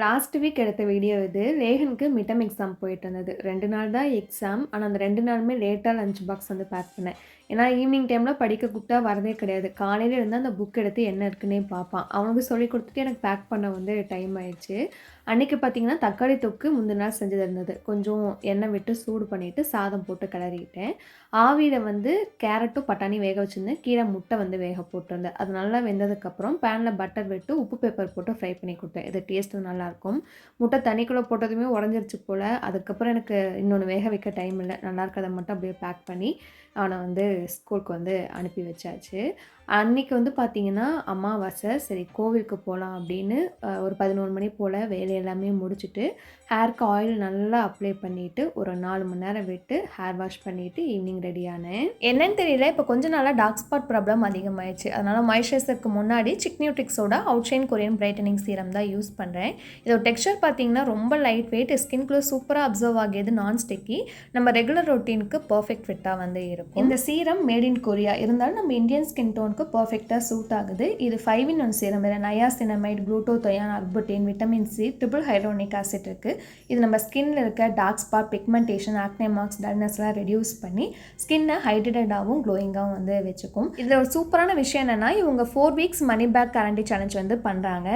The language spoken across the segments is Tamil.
லாஸ்ட் வீக் எடுத்த வீடியோ இது. லேகனுக்கு மிட்டம் எக்ஸாம் போயிட்டு இருந்தது. 2 நாள் தான் எக்ஸாம். ஆனா, அந்த 2 நாளுமே லேட்டா லஞ்ச் பாக்ஸ் வந்து பேக் பண்ணேன். ஏன்னா, ஈவினிங் டைம்ல படிக்க கூப்பிட்டா வரதே கிடையாது. காலையில எழுந்து அந்த புக் எடுத்து என்ன இருக்குன்னே பார்ப்பான். அவனுக்கு சொல்லிக் குடுத்துட்டு எனக்கு பேக் பண்ண வந்து டைம் ஆயிடுச்சு. அன்னைக்கு பார்த்தீங்கன்னா, தக்காளி தொக்கு முந்தின நாள் செஞ்சது இருந்தது. கொஞ்சம் எண்ணெய் விட்டு சூடு பண்ணிட்டு, சாதம் போட்டு கிளறிட்டேன். ஆவியில வந்து கேரட்டும், பட்டாணியும் வேக வச்சிருந்தேன். கீழ முட்டை வந்து வேக போட்டிருந்தேன். அது நல்லா வெந்ததுக்கப்புறம் பேன்ல பட்டர் விட்டு, உப்பு, பெப்பர் போட்டு ஃப்ரை பண்ணி குடுத்தேன். இது டேஸ்ட்டு நல்லாயிருக்கும். முட்டை தண்ணிக்குள்ள போட்டதுமே உடைஞ்சிருச்சு போல. அதுக்கப்புறம் எனக்கு இன்னொன்னு வேக வைக்க டைம் இல்ல. நல்லா இருக்கிறத மட்டும் அப்படியே பேக் பண்ணி, அவன வந்து ஸ்கூலுக்கு வந்து அனுப்பி வச்சாச்சு. அன்னைக்கு வந்து பார்த்தீங்கன்னா, அமாவாசை. சரி கோவிலுக்கு போலாம் அப்படின்னு ஒரு 11 மணி போல வேலை எல்லாமே முடிச்சுட்டு, ஹேருக்கு ஆயில் நல்லா அப்ளை பண்ணிட்டு, ஒரு 4 மணி நேரம் விட்டு ஹேர் வாஷ் பண்ணிட்டு ஈவினிங் ரெடி ஆனேன். என்னன்னு தெரியல, இப்போ கொஞ்ச நாளா டார்க் ஸ்பாட் ப்ராப்ளம் அதிகமாயிருச்சு. அதனால மாய்ஸ்சரைசருக்கு முன்னாடி சிக்னியூட்ரிக்ஸோட அவுட்ஷைன் கொரியன் பிரைட்டனிங் சீரம் தான் யூஸ் பண்ணுறேன். இதோட டெக்ஸ்சர் பார்த்தீங்கன்னா ரொம்ப லைட் வெயிட், ஸ்கின்குள்ள சூப்பராக அப்சர்வ் ஆகியது, நான் ஸ்டிக்கி, நம்ம ரெகுலர் ரொட்டீனுக்கு பர்ஃபெக்ட் ஃபிட்டாக வந்து இருக்கும். இந்த சீரம் மேட் இன் கொரியா இருந்தாலும் நம்ம இந்தியன் ஸ்கின் டோனுக்கு பர்ஃபெக்டாக சூட் ஆகுது. இது 5 in 1 சீரம். இதில் niacinamide, glutathione, arbutin, vitamin C, triple hyaluronic acid இருக்குது. இது நம்ம ஸ்கின்ல இருக்க dark spot, pigmentation, acne marks, டல்னஸ்லாம் ரெடியூஸ் பண்ணி ஸ்கின்னை ஹைட்ரேட்டடாகவும் க்ளோயிங்காகவும் வந்து வச்சுக்கும். இதில் ஒரு சூப்பரான விஷயம் என்னென்னா, இவங்க 4 weeks money back guarantee challenge வந்து பண்ணுறாங்க.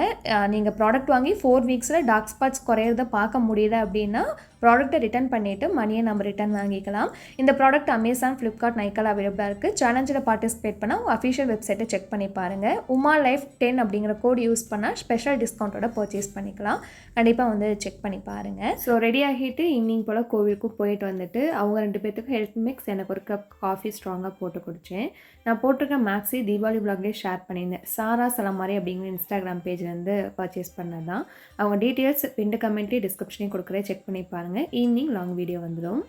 நீங்கள் ப்ராடக்ட் வாங்கி 4 weeksல டார்க் ஸ்பாட்ஸ் குறையிறத பார்க்க முடியல அப்படின்னா ப்ராடக்ட்டை ரிட்டர்ன் பண்ணிவிட்டு மணியை நம்ம ரிட்டர்ன் வாங்கிக்கலாம். இந்த ப்ராடக்ட் அமேசான், ஃப்ளிப்கார்ட், நைக்கால அவைலபிளாக இருக்குது. சேலஞ்சில் பார்ட்டிசிபேட் பண்ணால் உங்கள் அஃபிஷியல் வெப்சைட்டை செக் பண்ணி பாருங்கள். உமா லைஃப் 10 அப்படிங்கிற கோட் யூஸ் பண்ணால் ஸ்பெஷல் டிஸ்கவுண்ட்டோட பர்ச்சேஸ் பண்ணிக்கலாம். கண்டிப்பாக வந்து செக் பண்ணி பாருங்கள். ஸோ ரெடி ஆகிட்டு ஈவினிங் போல் கோவிலுக்கும் போயிட்டு வந்துட்டு அவங்க 2 பேர்த்துக்கும் ஹெல்த் மிக்ஸ், எனக்கு ஒரு கப் காஃபி ஸ்ட்ராங்காக போட்டு குடித்தேன். நான் போட்டிருக்க மேக்ஸி தீபாவளி விளாக்லேயே ஷேர் பண்ணியிருந்தேன். சாரா சலமாரி அப்படிங்கிற இன்ஸ்டாகிராம் பேஜ்லேருந்து பர்ச்சேஸ் பண்ணது தான். அவங்க டீட்டெயில்ஸ் பின்டு கமெண்ட்லேயே டிஸ்கிரிப்ஷனையும் கொடுக்குறேன், செக் பண்ணி பாருங்கள். ஈவினிங் லாங் வீடியோ வந்துடும்.